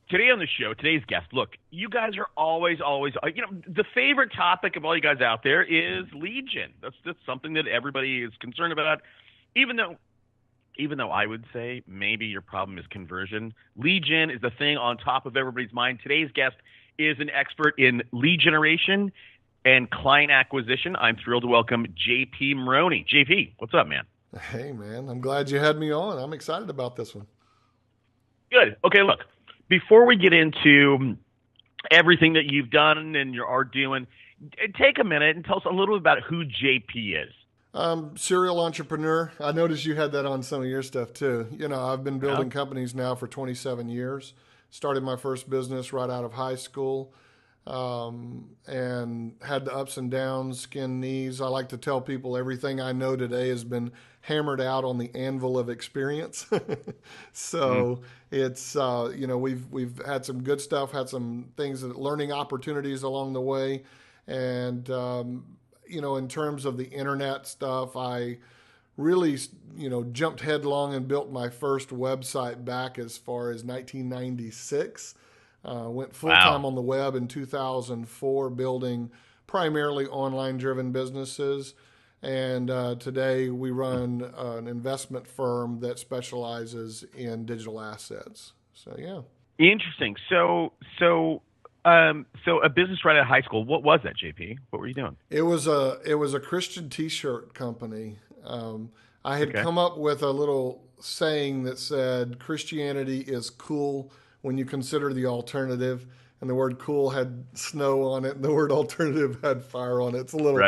Today on the show, today's guest, look, you guys are always, the favorite topic of all you guys out there is lead gen. That's something that everybody is concerned about, even though I would say maybe your problem is conversion. Lead gen is the thing on top of everybody's mind. Today's guest is an expert in lead generation and client acquisition. I'm thrilled to welcome JP Maroney. JP, what's up, man? Hey, man, I'm glad you had me on. I'm excited about this one. Good. Okay, look, before we get into everything that you've done and you are doing, take a minute and tell us a little bit about who JP is. Serial entrepreneur. I noticed you had that on some of your stuff too. I've been building companies now for 27 years. Started my first business right out of high school, and had the ups and downs, skin knees. I like to tell people everything I know today has been hammered out on the anvil of experience. So it's, we've had some good stuff, had some things, learning opportunities along the way. And, in terms of the internet stuff, I really, jumped headlong and built my first website back as far as 1996. Went full-time on the web in 2004, building primarily online-driven businesses. And today we run an investment firm that specializes in digital assets. So, yeah. Interesting. So a business right out of high school. What was that, JP? What were you doing? It was a Christian T-shirt company. I had come up with a little saying that said Christianity is cool when you consider the alternative, and the word cool had snow on it, and the word alternative had fire on it. It's a little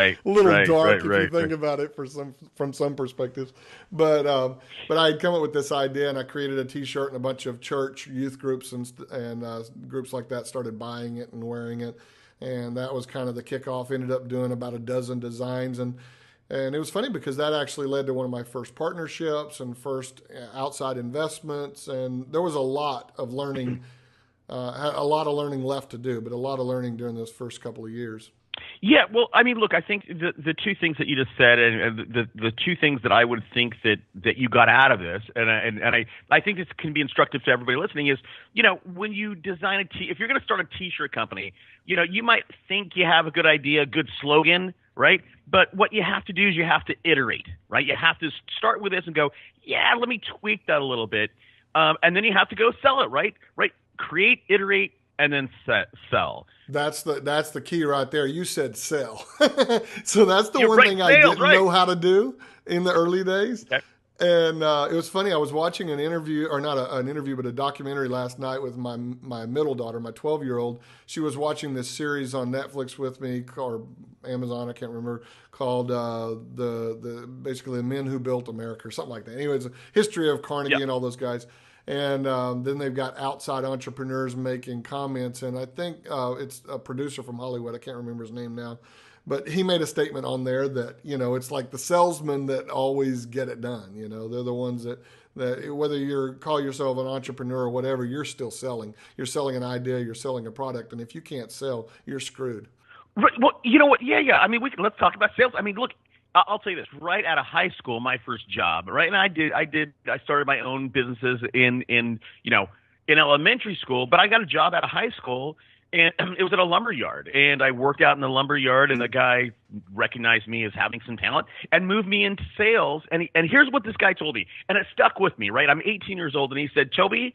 dark if you think about it from some perspectives. But I had come up with this idea, and I created a T-shirt, and a bunch of church youth groups and groups like that started buying it and wearing it, and that was kind of the kickoff. Ended up doing about a dozen designs, and it was funny because that actually led to one of my first partnerships and first outside investments. And there was a lot of learning, left to do, but a lot of learning during those first couple of years. Yeah, well, I mean, look, I think the two things that you just said, and the two things that I would think that you got out of this, and I think this can be instructive to everybody listening, is, when you design if you're going to start a T-shirt company, you might think you have a good idea, a good slogan, right? But what you have to do is you have to iterate, right? You have to start with this and go, yeah, let me tweak that a little bit, and then you have to go sell it, right? Right? Create, iterate, and then sell. That's the key right there. You said sell. So that's the one thing I didn't know how to do in the early days. Okay. And it was funny. I was watching an interview, or not an interview, but a documentary last night with my middle daughter, my 12-year-old. She was watching this series on Netflix with me, or Amazon, I can't remember, called basically the Men Who Built America or something like that. Anyways, history of Carnegie and all those guys. And then they've got outside entrepreneurs making comments. And I think it's a producer from Hollywood. I can't remember his name now. But he made a statement on there that, it's like the salesmen that always get it done. They're the ones that whether you call yourself an entrepreneur or whatever, you're still selling. You're selling an idea. You're selling a product. And if you can't sell, you're screwed. Right. Well, you know what? Yeah. I mean, let's talk about sales. I mean, look, I'll tell you this, right out of high school, my first job, right? And I started my own businesses in elementary school, but I got a job out of high school, and it was at a lumber yard, and I worked out in the lumber yard, and the guy recognized me as having some talent and moved me into sales. And here's what this guy told me, and it stuck with me, right? I'm 18 years old, and he said, Toby,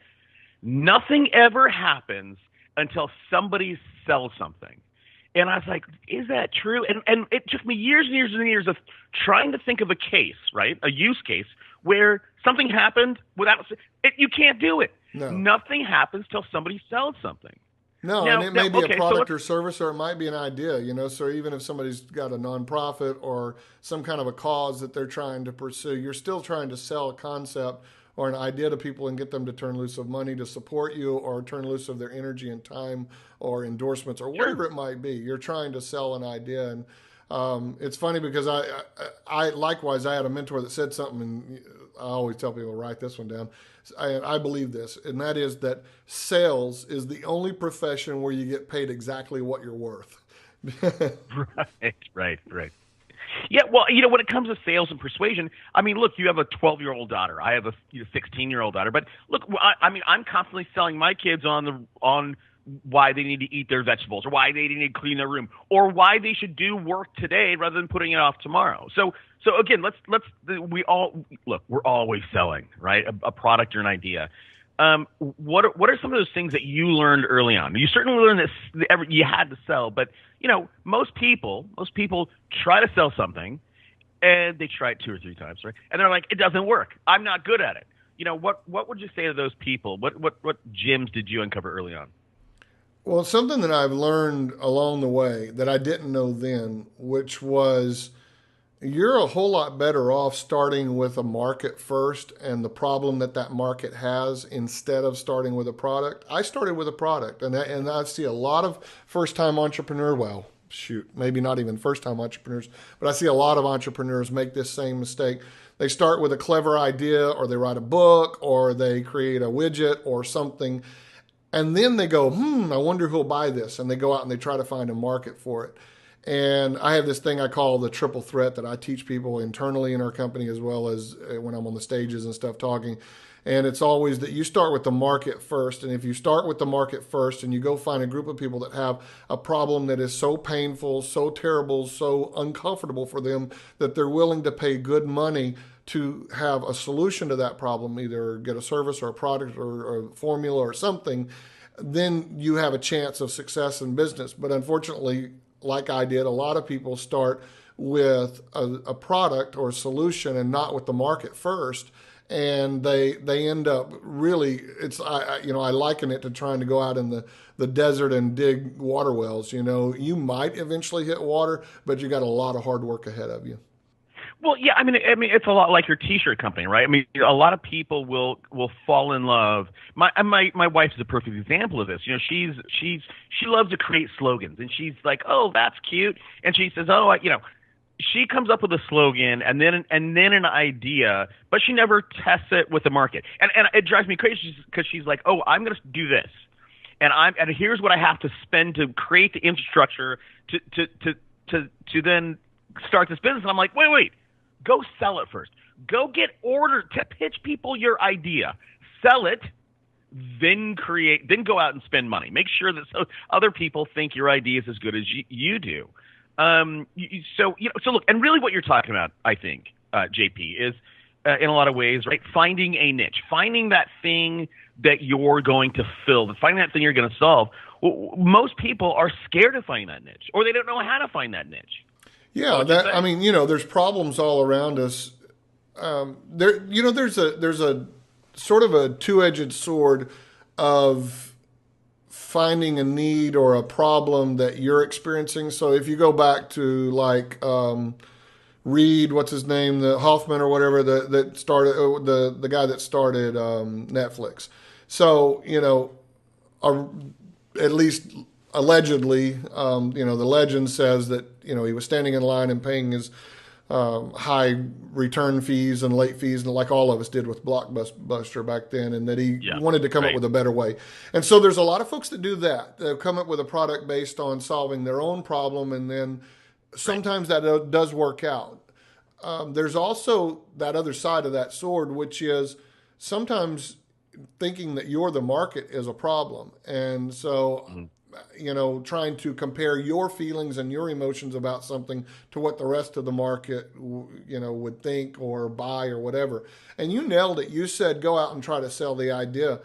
nothing ever happens until somebody sells something. And I was like, is that true? And it took me years and years and years of trying to think of a case, right? A use case where something happened without it. You can't do it. No. Nothing happens till somebody sells something. No, now, and it may be a product or service, or it might be an idea, So even if somebody's got a nonprofit or some kind of a cause that they're trying to pursue, you're still trying to sell a concept or an idea to people and get them to turn loose of money to support you, or turn loose of their energy and time or endorsements or whatever it might be. You're trying to sell an idea. And it's funny because I likewise, I had a mentor that said something, and I always tell people, write this one down. I believe this, and that is that sales is the only profession where you get paid exactly what you're worth. Right. Yeah, well, when it comes to sales and persuasion, I mean, look, you have a 12-year-old daughter. I have a 16-year-old daughter. But look, I mean, I'm constantly selling my kids on why they need to eat their vegetables, or why they need to clean their room, or why they should do work today rather than putting it off tomorrow. So again, we're always selling, right? A product or an idea. What are some of those things that you learned early on? You certainly learned that you had to sell, but most people try to sell something, and they try it 2 or 3 times, right? And they're like, it doesn't work. I'm not good at it. What would you say to those people? What gems did you uncover early on? Well, something that I've learned along the way that I didn't know then, which was you're a whole lot better off starting with a market first and the problem that market has instead of starting with a product. I started with a product, and I see a lot of first-time entrepreneurs, well, shoot, maybe not even first-time entrepreneurs, but I see a lot of entrepreneurs make this same mistake. They start with a clever idea, or they write a book, or they create a widget or something, and then they go, I wonder who'll buy this, and they go out and they try to find a market for it. And I have this thing I call the triple threat that I teach people internally in our company as well as when I'm on the stages and stuff talking. And it's always that you start with the market first. And if you start with the market first and you go find a group of people that have a problem that is so painful, so terrible, so uncomfortable for them that they're willing to pay good money to have a solution to that problem, either get a service or a product or a formula or something, then you have a chance of success in business. But unfortunately, like I did, a lot of people start with a product or a solution and not with the market first. And they end up really, I liken it to trying to go out in the desert and dig water wells. You might eventually hit water, but you got a lot of hard work ahead of you. Well, yeah, I mean, it's a lot like your T-shirt company, right? I mean, a lot of people will fall in love. My wife is a perfect example of this. She loves to create slogans, and she's like, oh, that's cute, and she says, oh, she comes up with a slogan and then an idea, but she never tests it with the market, and it drives me crazy because she's like, oh, I'm going to do this, and here's what I have to spend to create the infrastructure to then start this business, and I'm like, wait. Go sell it first. Go get ordered to pitch people your idea. Sell it, then go out and spend money. Make sure that other people think your idea is as good as you do. So look, and really what you're talking about, I think, JP, is in a lot of ways, right? Finding a niche, finding that thing that you're going to fill, finding that thing you're going to solve. Well, most people are scared of finding that niche, or they don't know how to find that niche. Yeah, there's problems all around us. There's a sort of a two-edged sword of finding a need or a problem that you're experiencing. So if you go back to like Reed, what's his name, the Hoffman or whatever that started the guy that started Netflix. So at least allegedly, the legend says that he was standing in line and paying his high return fees and late fees, and like all of us did with Blockbuster back then, and that he wanted to come up with a better way. And so there's a lot of folks that do that. They'll come up with a product based on solving their own problem, and then sometimes that does work out. There's also that other side of that sword, which is sometimes thinking that you're the market is a problem. And so trying to compare your feelings and your emotions about something to what the rest of the market, would think or buy or whatever. And you nailed it. You said, go out and try to sell the idea.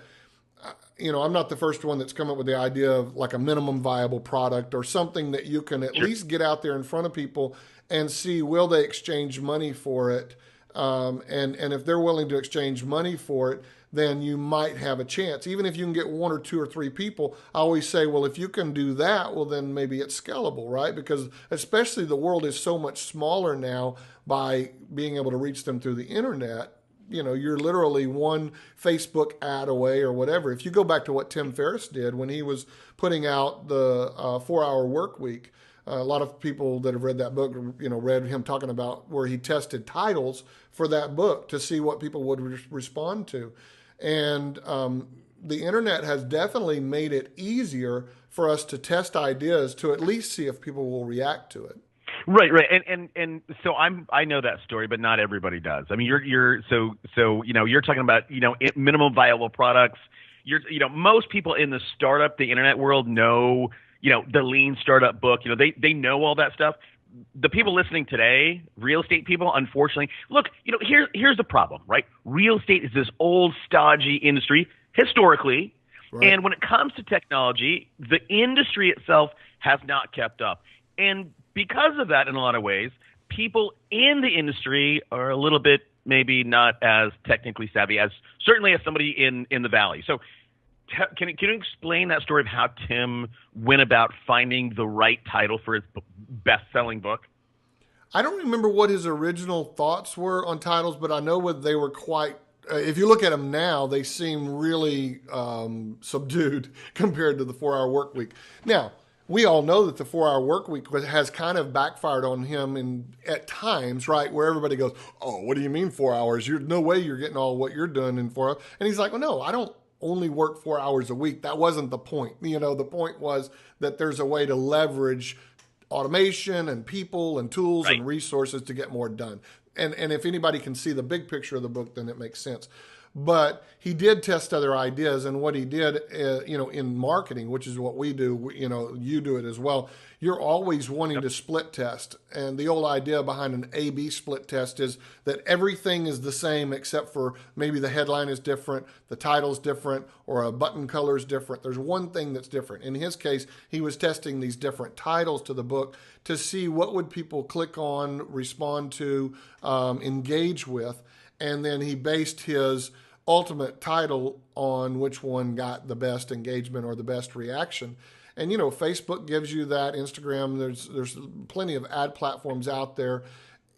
I'm not the first one that's come up with the idea of like a minimum viable product or something that you can at least get out there in front of people and see, will they exchange money for it? And if they're willing to exchange money for it, then you might have a chance. Even if you can get 1 or 2 or 3 people, I always say, well, if you can do that, well, then maybe it's scalable, right? Because especially the world is so much smaller now by being able to reach them through the internet. You're literally one Facebook ad away or whatever. If you go back to what Tim Ferriss did when he was putting out the 4-hour work week, a lot of people that have read that book, read him talking about where he tested titles for that book to see what people would respond to. And the internet has definitely made it easier for us to test ideas to at least see if people will react to it. Right, right, and so I know that story, but not everybody does. I mean, you're talking about minimum viable products. Most people in the startup, the internet world know the lean startup book. They know all that stuff. The people listening today, real estate people, unfortunately, look, here's the problem, right? Real estate is this old, stodgy industry historically, Right. and when it comes to technology, the industry itself has not kept up. And because of that, in a lot of ways, people in the industry are a little bit maybe not as technically savvy as certainly as somebody in the valley. So can you explain that story of how Tim went about finding the right title for his best-selling book? I don't remember what his original thoughts were on titles, but I know what they were quite. If you look at them now, they seem really subdued compared to the 4-Hour Work Week. Now, we all know that the 4-Hour Work Week has kind of backfired on him at times, right? Where everybody goes, "Oh, what do you mean 4 hours? You're no way you're getting all what you're doing in 4 hours." And he's like, "Well, no, I don't only work 4 hours a week. That wasn't the point. The point was that there's a way to leverage automation and people and tools Right. and resources to get more done." And if anybody can see the big picture of the book, then it makes sense. But he did test other ideas, and what he did, in marketing, which is what we do, you do it as well. You're always wanting to split test, and the old idea behind an A/B split test is that everything is the same except for maybe the headline is different, the title's different, or a button color is different. There's one thing that's different. In his case, he was testing these different titles to the book to see what would people click on, respond to, engage with. And then he based his ultimate title on which one got the best engagement or the best reaction. And Facebook gives you that. Instagram, there's plenty of ad platforms out there.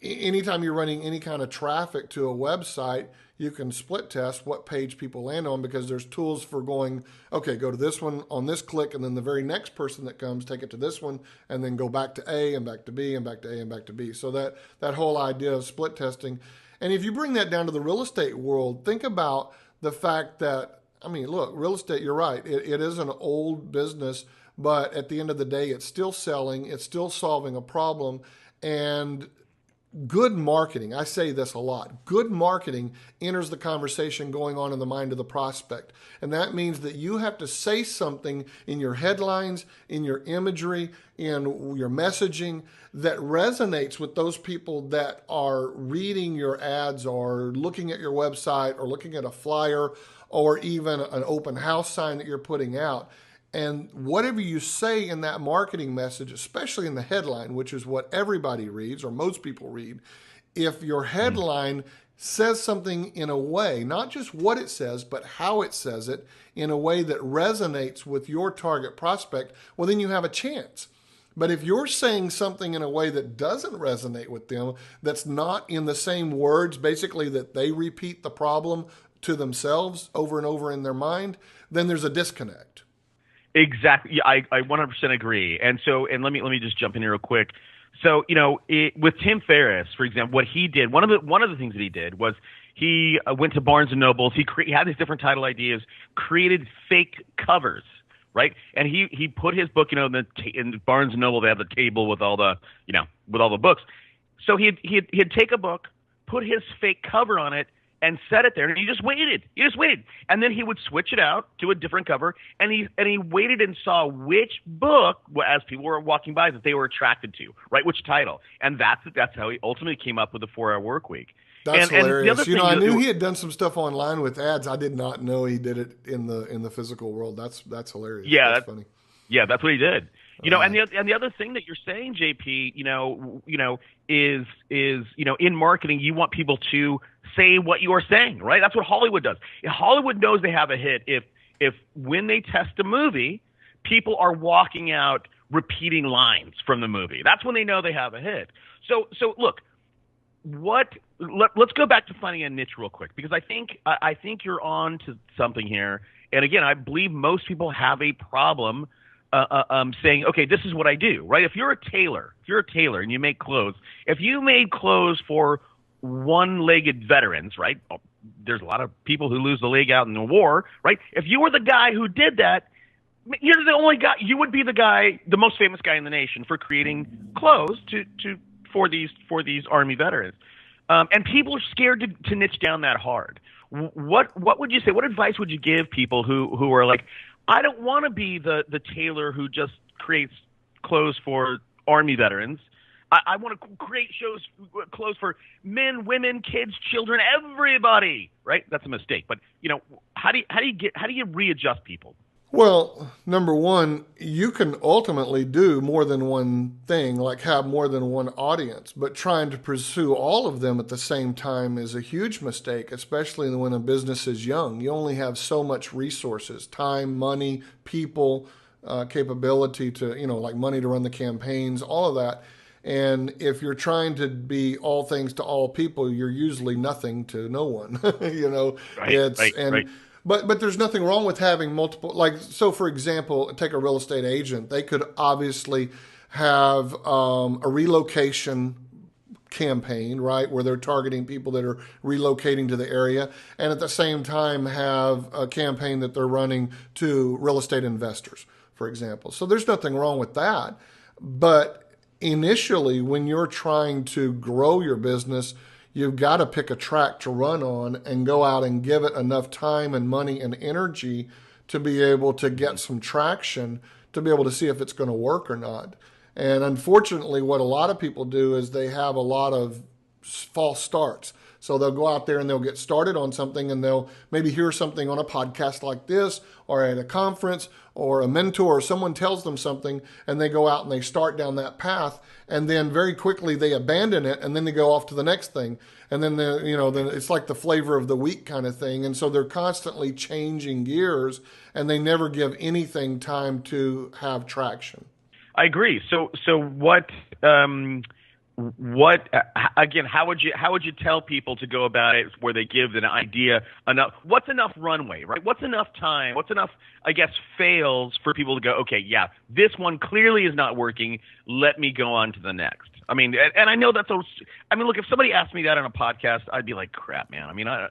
Anytime you're running any kind of traffic to a website, you can split test what page people land on, because there's tools for going, okay, go to this one on this click, and then the very next person that comes, take it to this one, and then go back to A and back to B and back to A and back to B. So that whole idea of split testing. And if you bring that down to the real estate world, think about the fact that, look, real estate, you're right. It is an old business, but at the end of the day, it's still selling. It's still solving a problem. And good marketing, I say this a lot, good marketing enters the conversation going on in the mind of the prospect. And that means that you have to say something in your headlines, in your imagery, in your messaging that resonates with those people that are reading your ads or looking at your website or looking at a flyer or even an open house sign that you're putting out. And whatever you say in that marketing message, especially in the headline, which is what everybody reads or most people read, if your headline says something in a way, not just what it says, but how it says it in a way that resonates with your target prospect, well, then you have a chance. But if you're saying something in a way that doesn't resonate with them, that's not in the same words, basically that they repeat the problem to themselves over and over in their mind, then there's a disconnect. Exactly. Yeah, I 100% agree. And let me just jump in here real quick. So, with Tim Ferriss, for example, what he did, one of the things that he did was he went to Barnes and Nobles. He had these different title ideas, created fake covers, right? And he put his book, in Barnes and Noble, they have the table with all the, with all the books. So he'd take a book, put his fake cover on it, and set it there, and he just waited. And then he would switch it out to a different cover, and he waited and saw which book, as people were walking by, that they were attracted to, right? Which title. And that's how he ultimately came up with the 4-Hour Work Week. That's hilarious. I knew he had done some stuff online with ads. I did not know he did it in the physical world. That's hilarious. Yeah, that's funny. Yeah, that's what he did. And the other thing that you're saying, JP, is in marketing, you want people to say what you are saying, right? That's what Hollywood does. Hollywood knows they have a hit if when they test a movie, people are walking out repeating lines from the movie. That's when they know they have a hit. So look, let's go back to finding a niche real quick, because I think you're on to something here. And again, I believe most people have a problem saying, okay, this is what I do, right? If you're a tailor and you make clothes, if you made clothes for one-legged veterans, right? There's a lot of people who lose the leg out in the war, right? If you were the guy who did that, You're the only guy. You would be the guy, the most famous guy in the nation for creating clothes for these Army veterans, and people are scared to niche down that hard. What would you say? What advice would you give people who are like, I don't want to be the tailor who just creates clothes for Army veterans. I want to create clothes for men, women, kids, children, everybody. Right? That's a mistake. But how do you readjust people? Well, number one, you can ultimately do more than one thing, like have more than one audience, but trying to pursue all of them at the same time is a huge mistake, especially when a business is young. You only have so much resources, time, money, people, capability to, like money to run the campaigns, all of that. And if you're trying to be all things to all people, you're usually nothing to no one. Right. But there's nothing wrong with having multiple, like, so for example, take a real estate agent. They could obviously have a relocation campaign, right, where they're targeting people that are relocating to the area, and at the same time have a campaign that they're running to real estate investors, for example. So there's nothing wrong with that. But initially, when you're trying to grow your business, you've got to pick a track to run on and go out and give it enough time and money and energy to be able to get some traction, to be able to see if it's going to work or not. And unfortunately, what a lot of people do is they have a lot of false starts. So they'll go out there and they'll get started on something, and they'll maybe hear something on a podcast like this or at a conference, or a mentor or someone tells them something, and they go out and they start down that path, and then very quickly they abandon it, and then they go off to the next thing. And then then it's like the flavor of the week kind of thing. And so they're constantly changing gears, and they never give anything time to have traction. I agree. So what again? How would you tell people to go about it where they give an idea enough? What's enough runway, right? What's enough time? What's enough, I guess, fails for people to go, okay, yeah, this one clearly is not working. Let me go on to the next. I mean, and I know that's. Look, if somebody asked me that on a podcast, I'd be like, crap, man. I mean, I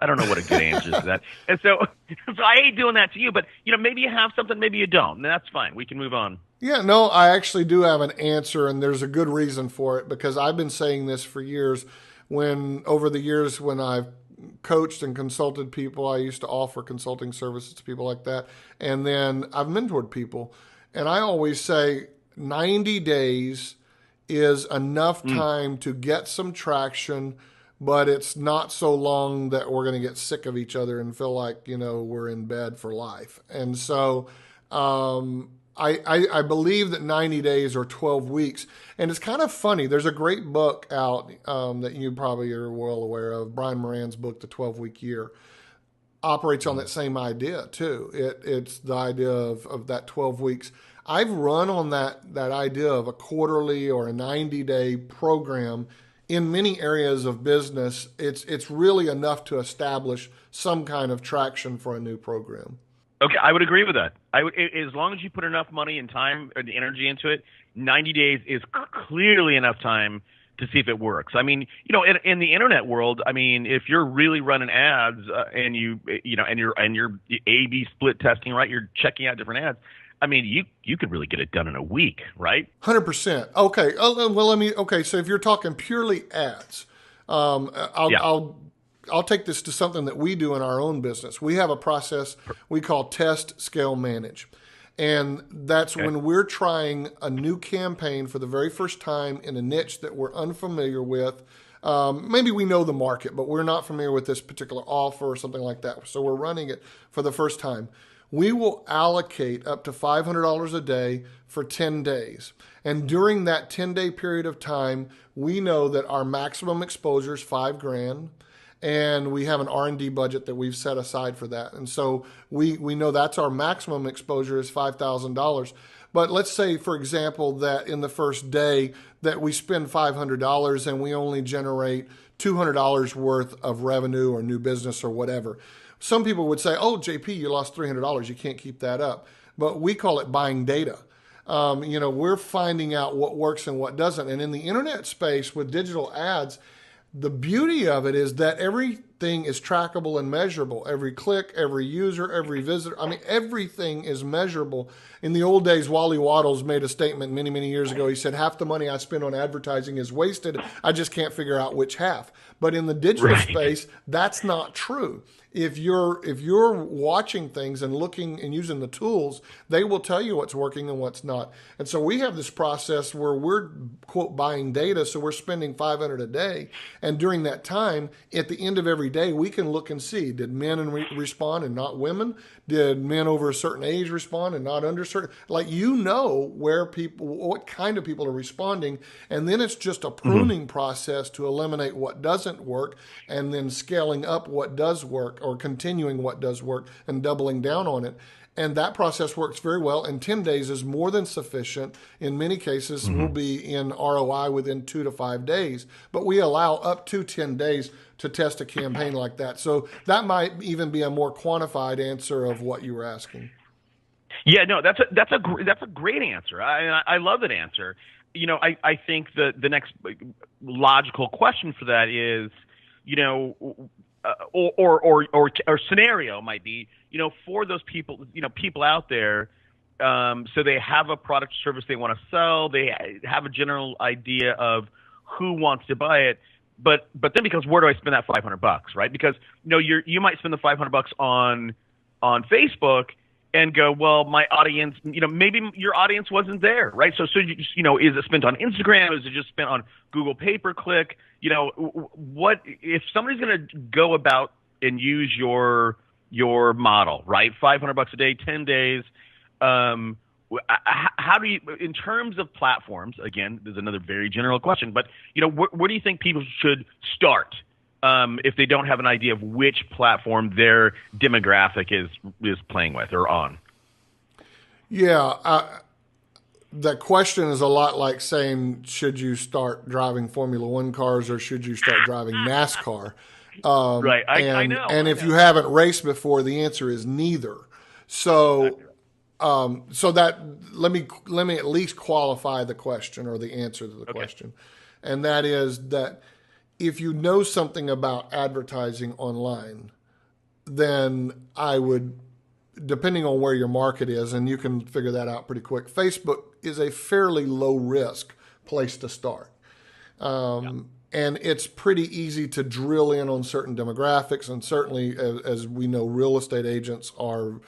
don't know what a good answer is to that. And so I hate doing that to you, but maybe you have something, maybe you don't, and that's fine. We can move on. Yeah, no, I actually do have an answer, and there's a good reason for it, because I've been saying this for years. Over the years when I've coached and consulted people, I used to offer consulting services to people like that, and then I've mentored people, and I always say 90 days is enough time to get some traction, but it's not so long that we're going to get sick of each other and feel like, we're in bed for life. And so I believe that 90 days or 12 weeks. And it's kind of funny. There's a great book out that you probably are well aware of. Brian Moran's book, The 12-Week Year, operates on that same idea too. It's the idea of that 12 weeks. I've run on that idea of a quarterly or a 90-day program in many areas of business. It's really enough to establish some kind of traction for a new program. Okay, I would agree with that. As long as you put enough money and time and energy into it, 90 days is clearly enough time to see if it works. I mean, in the internet world, I mean, if you're really running ads and you're A/B split testing, right? You're checking out different ads. I mean, you could really get it done in a week, right? 100%. Okay. Okay. So if you're talking purely ads, I'll take this to something that we do in our own business. We have a process we call test, scale, manage. And that's when we're trying a new campaign for the very first time in a niche that we're unfamiliar with. Maybe we know the market, but we're not familiar with this particular offer or something like that. So we're running it for the first time. We will allocate up to $500 a day for 10 days. And during that 10-day period of time, we know that our maximum exposure is $5,000. And we have an R&D budget that we've set aside for that. And so we know that's our maximum exposure is $5,000. But let's say, for example, that in the first day that we spend $500 and we only generate $200 worth of revenue or new business or whatever. Some people would say, oh, JP, you lost $300. You can't keep that up. But we call it buying data. We're finding out what works and what doesn't. And in the internet space with digital ads, the beauty of it is that every everything is trackable and measurable. Every click, every user, every visitor. I mean, everything is measurable. In the old days, Wally Waddles made a statement many, many years ago. He said, half the money I spend on advertising is wasted. I just can't figure out which half. But in the digital space, that's not true. If you're watching things and looking and using the tools, they will tell you what's working and what's not. And so we have this process where we're, quote, buying data. So we're spending $500 a day. And during that time, at the end of every day, we can look and see, did men respond and not women? Did men over a certain age respond and not under certain? Like, where people, what kind of people are responding. And then it's just a pruning process to eliminate what doesn't work and then scaling up what does work, or continuing what does work and doubling down on it. And that process works very well. And 10 days is more than sufficient. In many cases, we'll be in ROI within 2 to 5 days. But we allow up to 10 days to test a campaign like that. So that might even be a more quantified answer of what you were asking. Yeah, no, that's a great answer. I love that answer. You know, I think the next logical question for that is, you know, or scenario might be, you know, for those people, you know, people out there, so they have a product or service they want to sell, they have a general idea of who wants to buy it, but then because where do I spend that $500, right? Because, you know, you might spend the $500 on Facebook and go, well, my audience, you know, maybe your audience wasn't there, right? So you know, is it spent on Instagram? Is it just spent on Google pay-per-click? You know, what if somebody's going to go about and use your model, right? $500 a day, 10 days. How do you, in terms of platforms? Again, there's another very general question, but you know, where do you think people should start if they don't have an idea of which platform their demographic is playing with or on? Yeah, that question is a lot like saying, should you start driving Formula One cars or should you start driving NASCAR? Right, I know. And if you haven't raced before, the answer is neither. So, so that let me at least qualify the question or the answer to the question, and that is that if you know something about advertising online, then I would, depending on where your market is, and you can figure that out pretty quick. Facebook is a fairly low risk place to start. And it's pretty easy to drill in on certain demographics. And certainly, as we know, real estate agents are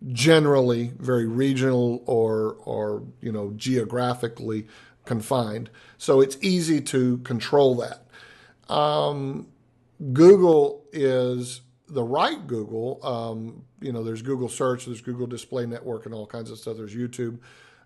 generally very regional or you know, geographically confined. So it's easy to control that. Google is the right Google. You know, there's Google Search, there's Google Display Network, and all kinds of stuff. There's YouTube.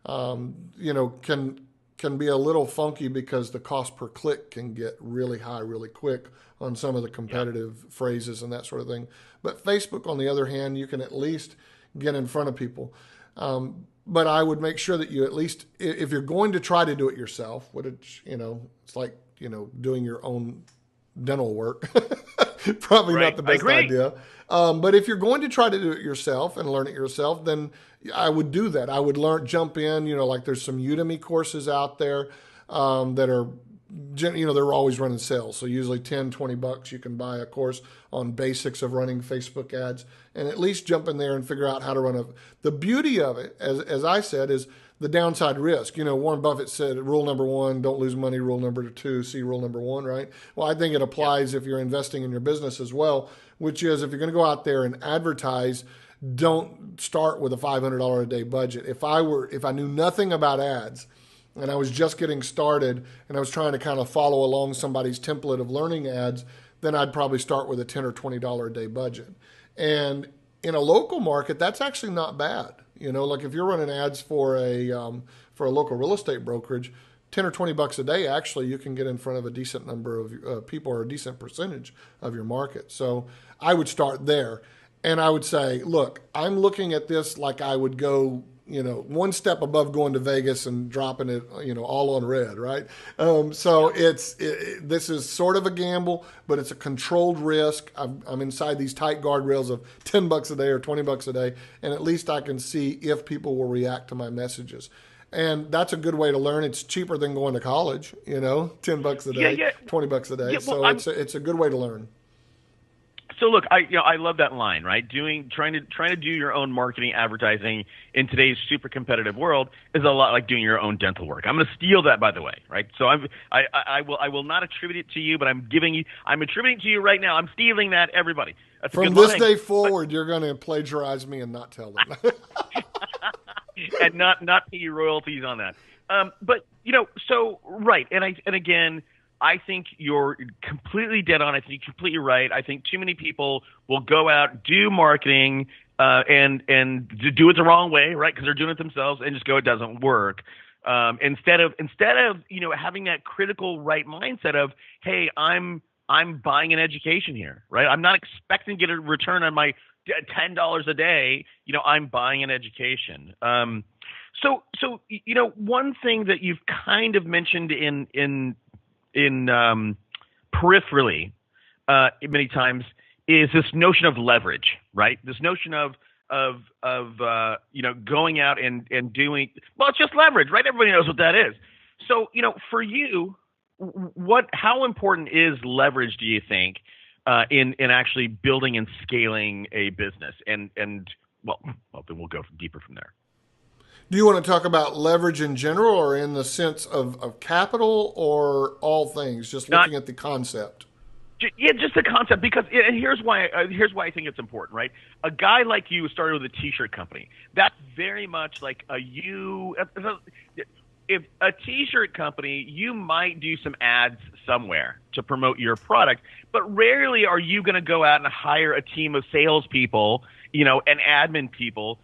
You know, can be a little funky because the cost per click can get really high really quick on some of the competitive phrases and that sort of thing. But Facebook, on the other hand, you can at least get in front of people. But I would make sure that you at least, if you're going to try to do it yourself, which, you know, it's like, you know, doing your own dental work, probably not the best idea. But if you're going to try to do it yourself and learn it yourself, then I would do that. I would jump in, you know, like there's some Udemy courses out there that are, you know, they're always running sales. So usually $10, $20, you can buy a course on basics of running Facebook ads and at least jump in there and figure out how to run the beauty of it, as I said, is the downside risk. You know, Warren Buffett said rule number 1, don't lose money. Rule number 2, see rule number 1, right? Well, I think it applies if you're investing in your business as well, which is if you're going to go out there and advertise, don't start with a $500 a day budget. If I knew nothing about ads and I was just getting started and I was trying to kind of follow along somebody's template of learning ads, then I'd probably start with a $10 or $20 a day budget. And in a local market, that's actually not bad. You know, like if you're running ads for a local real estate brokerage, $10 or $20 a day, actually, you can get in front of a decent number of people or a decent percentage of your market. So I would start there. And I would say, look, I'm looking at this like I would go, you know, one step above going to Vegas and dropping it, you know, all on red, right? So this is sort of a gamble, but it's a controlled risk. I'm inside these tight guardrails of $10 a day or $20 a day, and at least I can see if people will react to my messages. And that's a good way to learn. It's cheaper than going to college, you know, $10 a day, $20 a day. Yeah, well, so it's a good way to learn. So look, I love that line, right? Trying to do your own marketing, advertising in today's super competitive world is a lot like doing your own dental work. I'm going to steal that, by the way, right? So I will not attribute it to you, but I'm attributing to you right now. I'm stealing that, everybody. That's from this day forward. You're going to plagiarize me and not tell them, and not pay you royalties on that. But so right, and again, I think you're completely dead on. I think you're completely right. I think too many people will go out, do marketing, and do it the wrong way, right? Because they're doing it themselves, and just go, it doesn't work. Instead of having that critical right mindset of, hey, I'm buying an education here, right? I'm not expecting to get a return on my $10 a day. I'm buying an education. So one thing that you've kind of mentioned in peripherally many times is this notion of leverage, right? This notion of going out and doing, well, it's just leverage, right? Everybody knows what that is. So for you, how important is leverage, do you think, in actually building and scaling a business? And then we'll go deeper from there. Do you want to talk about leverage in general, or in the sense of capital, or all things, just looking at the concept? Yeah, just the concept, because and here's why I think it's important, right? A guy like you started with a T-shirt company. That's very much like if a T-shirt company, you might do some ads somewhere to promote your product, but rarely are you going to go out and hire a team of salespeople, and admin people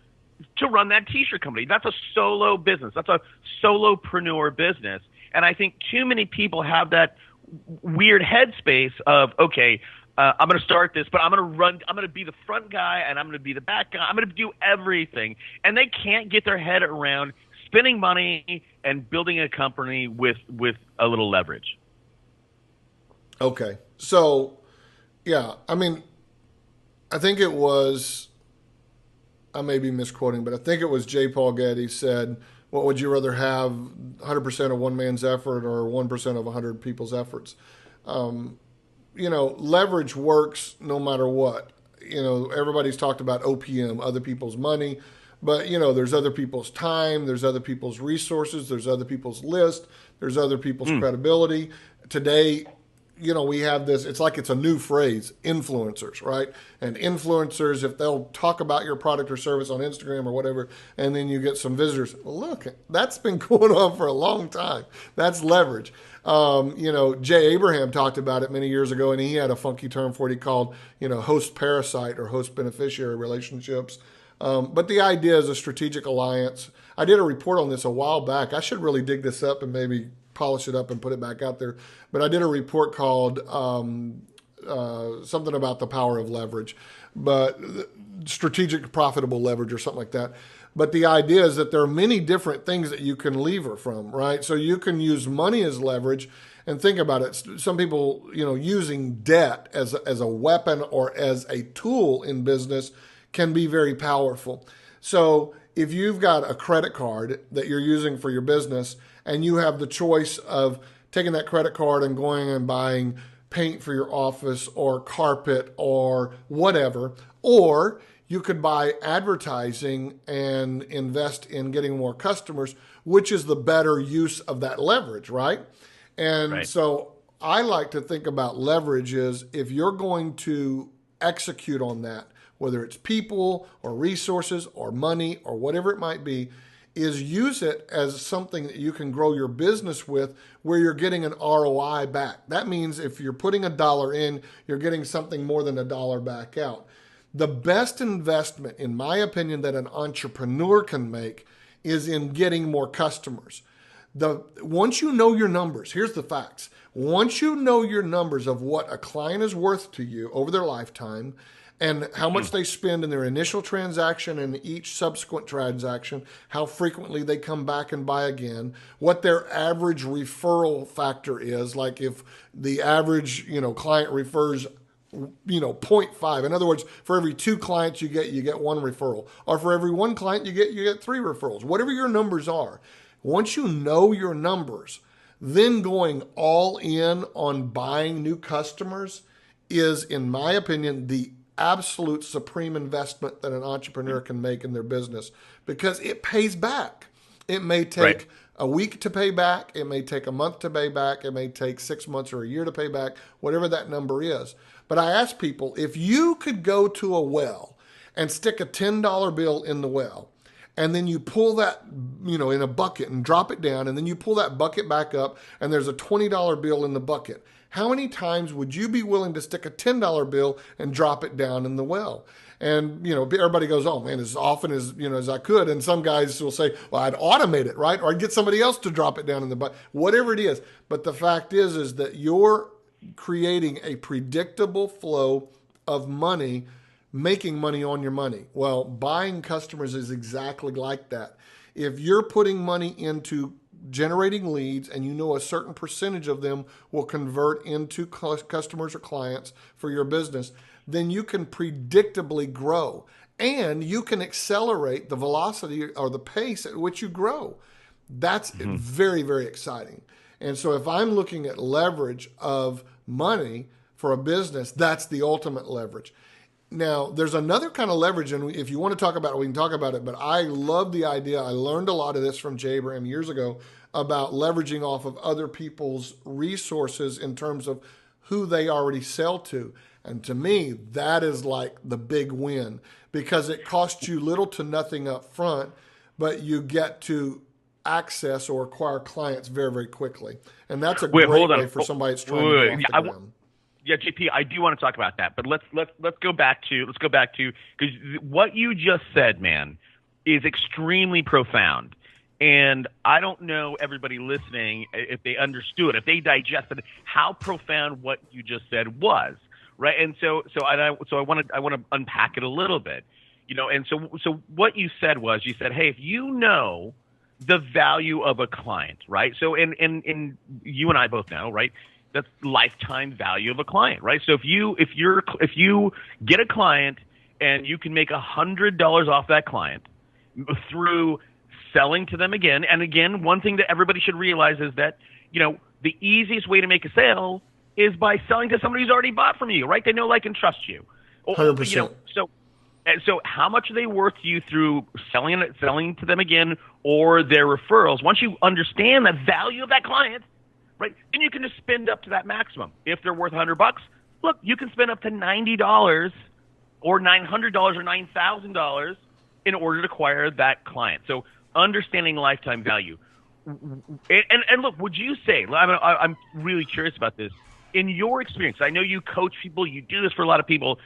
to run that T-shirt company. That's a solo business. That's a solopreneur business. And I think too many people have that weird headspace of, okay, I'm going to start this, but I'm going to be the front guy, and I'm going to be the back guy. I'm going to do everything. And they can't get their head around spending money and building a company with a little leverage. Okay. So, yeah, I think it was, I may be misquoting, but I think it was J. Paul Getty said, what would you rather have, 100% of one man's effort or 1% of 100 people's efforts? Leverage works no matter what. Everybody's talked about OPM, other people's money, but, there's other people's time, there's other people's resources, there's other people's list, there's other people's credibility. Today, we have this, it's like it's a new phrase, influencers, right? And influencers, if they'll talk about your product or service on Instagram or whatever, and then you get some visitors, well, look, that's been going on for a long time. That's leverage. Jay Abraham talked about it many years ago, and he had a funky term for it. He called, host parasite or host beneficiary relationships. But the idea is a strategic alliance. I did a report on this a while back. I should really dig this up and maybe polish it up and put it back out there. But I did a report called something about the power of leverage, but strategic profitable leverage or something like that. But the idea is that there are many different things that you can lever from, right? So you can use money as leverage, and think about it. Some people, using debt as a weapon or as a tool in business can be very powerful. So if you've got a credit card that you're using for your business, and you have the choice of taking that credit card and going and buying paint for your office or carpet or whatever, or you could buy advertising and invest in getting more customers, which is the better use of that leverage, right? And right. So I like to think about leverage is, if you're going to execute on that, whether it's people or resources or money or whatever it might be, is use it as something that you can grow your business with, where you're getting an ROI back. That means if you're putting $1 in, you're getting something more than $1 back out. The best investment, in my opinion, that an entrepreneur can make is in getting more customers. Once you know your numbers, here's the facts. Once you know your numbers of what a client is worth to you over their lifetime, and how much they spend in their initial transaction and each subsequent transaction, how frequently they come back and buy again, what their average referral factor is, like if the average, client refers, 0.5. In other words, for every 2 clients you get 1 referral. Or for every 1 client you get 3 referrals. Whatever your numbers are. Once you know your numbers, then going all in on buying new customers is, in my opinion, the absolute supreme investment that an entrepreneur can make in their business, because it pays back. It may take a week to pay back. It may take a month to pay back. It may take 6 months or a year to pay back, whatever that number is. But I ask people, if you could go to a well and stick a $10 bill in the well, and then you pull that, in a bucket and drop it down, and then you pull that bucket back up and there's a $20 bill in the bucket, how many times would you be willing to stick a $10 bill and drop it down in the well? And, everybody goes, oh man, as often as I could. And some guys will say, well, I'd automate it, right? Or I'd get somebody else to drop it down in the bucket, whatever it is. But the fact is that you're creating a predictable flow of money, making money on your money. Well, buying customers is exactly like that. If you're putting money into generating leads and a certain percentage of them will convert into customers or clients for your business, then you can predictably grow, and you can accelerate the velocity or the pace at which you grow. That's very, very exciting. And so if I'm looking at leverage of money for a business, that's the ultimate leverage. Now, there's another kind of leverage, and if you want to talk about it, we can talk about it, but I love the idea. I learned a lot of this from Jay Abraham years ago about leveraging off of other people's resources in terms of who they already sell to. And to me, that is like the big win, because it costs you little to nothing up front, but you get to access or acquire clients very, very quickly. And that's a great way for somebody that's trying to get off the ground. Yeah, JP, I do want to talk about that, but let's go back to because what you just said, man, is extremely profound. And I don't know everybody listening if they understood, if they digested how profound what you just said was, right? And so I want to unpack it a little bit, And so what you said was, you said, hey, if you know the value of a client, right? So in you and I both know, right? That's lifetime value of a client, right? So if you get a client and you can make $100 off that client through selling to them again, and again, one thing that everybody should realize is that the easiest way to make a sale is by selling to somebody who's already bought from you, right? They know, like, and trust you. 100%. So how much are they worth to you through selling to them again or their referrals? Once you understand the value of that client, right, then you can just spend up to that maximum. If they're worth $100, look, you can spend up to $90 or $900 or $9,000 in order to acquire that client. So understanding lifetime value. And look, would you say, I'm really curious about this, in your experience, I know you coach people, you do this for a lot of people,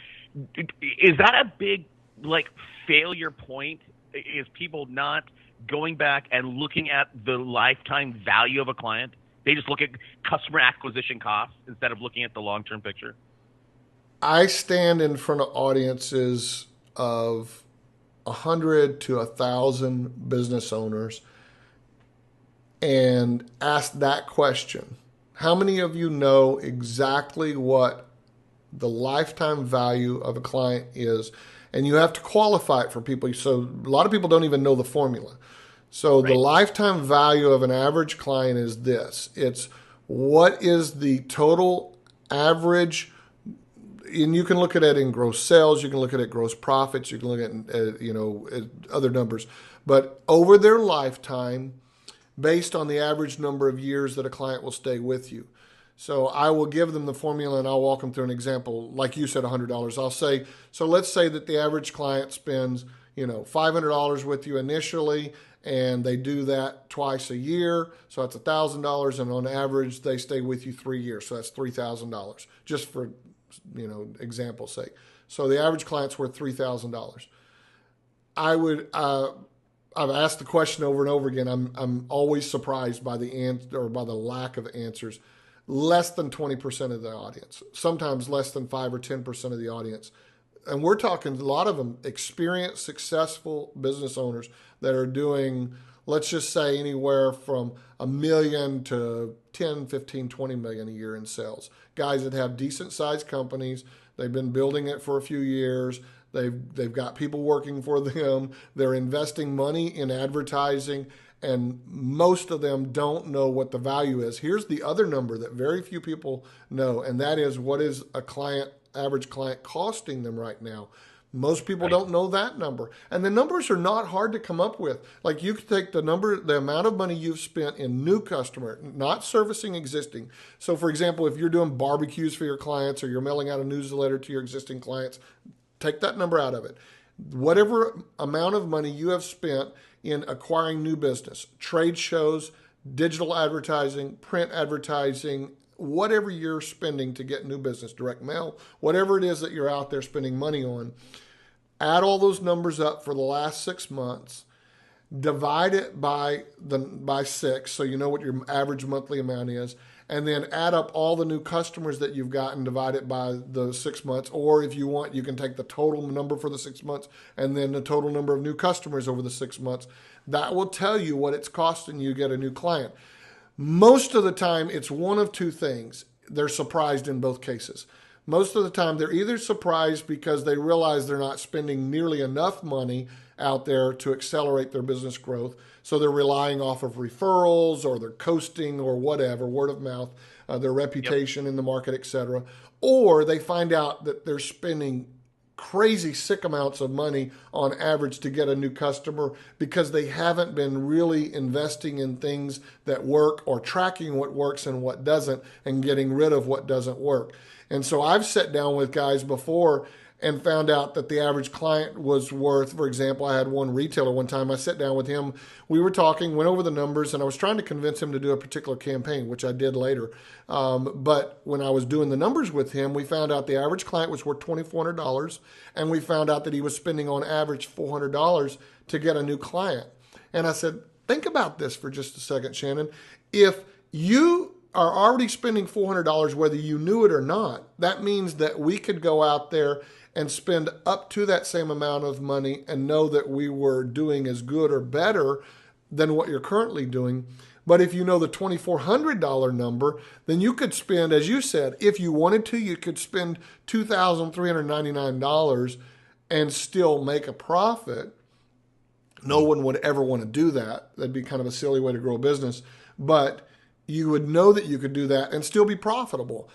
is that a big failure point? Is people not going back and looking at the lifetime value of a client? They just look at customer acquisition costs instead of looking at the long-term picture? I stand in front of audiences of 100 to 1,000 business owners and ask that question. How many of you know exactly what the lifetime value of a client is? And you have to qualify it for people. So a lot of people don't even know the formula. So the lifetime value of an average client is this. It's what is the total average, and you can look at it in gross sales, you can look at it gross profits, you can look at other numbers. But over their lifetime, based on the average number of years that a client will stay with you. So I will give them the formula and I'll walk them through an example. Like you said, $100. I'll say, so let's say that the average client spends, $500 with you initially, and they do that twice a year. So that's $1,000, and on average, they stay with you 3 years. So that's $3,000, just for, example's sake. So the average client's worth $3,000. I've asked the question over and over again. I'm always surprised by the answer or by the lack of answers. Less than 20% of the audience, sometimes less than 5 or 10% of the audience. And we're talking a lot of them experienced, successful business owners that are doing, let's just say, anywhere from $1 million to 10, 15, 20 million a year in sales. Guys that have decent sized companies. They've been building it for a few years. They've got people working for them. They're investing money in advertising, And most of them don't know what the value is. Here's the other number that very few people know, and that is what is a average client costing them right now. Most people don't know that number. And the numbers are not hard to come up with. Like you could take the amount of money you've spent in new customer, not servicing existing. So for example, if you're doing barbecues for your clients or you're mailing out a newsletter to your existing clients, take that number out of it. Whatever amount of money you have spent in acquiring new business, trade shows, digital advertising, print advertising, whatever you're spending to get new business, direct mail, whatever it is that you're out there spending money on, add all those numbers up for the last 6 months, divide it by 6 so you know what your average monthly amount is, and then add up all the new customers that you've gotten, divide it by the 6 months, or if you want, you can take the total number for the 6 months and then the total number of new customers over the 6 months. That will tell you what it's costing you to get a new client. Most of the time, it's one of two things. They're surprised in both cases. Most of the time, they're either surprised because they realize they're not spending nearly enough money out there to accelerate their business growth. So they're relying off of referrals or they're coasting or whatever, word of mouth, their reputation in the market, etc. Or they find out that they're spending crazy sick amounts of money on average to get a new customer because they haven't been really investing in things that work or tracking what works and what doesn't and getting rid of what doesn't work. And so I've sat down with guys before and found out that the average client was worth, for example, I had one retailer one time, I sat down with him, we were talking, went over the numbers, and I was trying to convince him to do a particular campaign, which I did later. But when I was doing the numbers with him, we found out the average client was worth $2,400, and we found out that he was spending on average $400 to get a new client. And I said, think about this for just a second, Shannon. If you are already spending $400, whether you knew it or not, that means that we could go out there and spend up to that same amount of money and know that we were doing as good or better than what you're currently doing. But if you know the $2,400 number, then you could spend, as you said, if you wanted to, you could spend $2,399 and still make a profit. No one would ever want to do that. That'd be kind of a silly way to grow a business. But you would know that you could do that and still be profitable.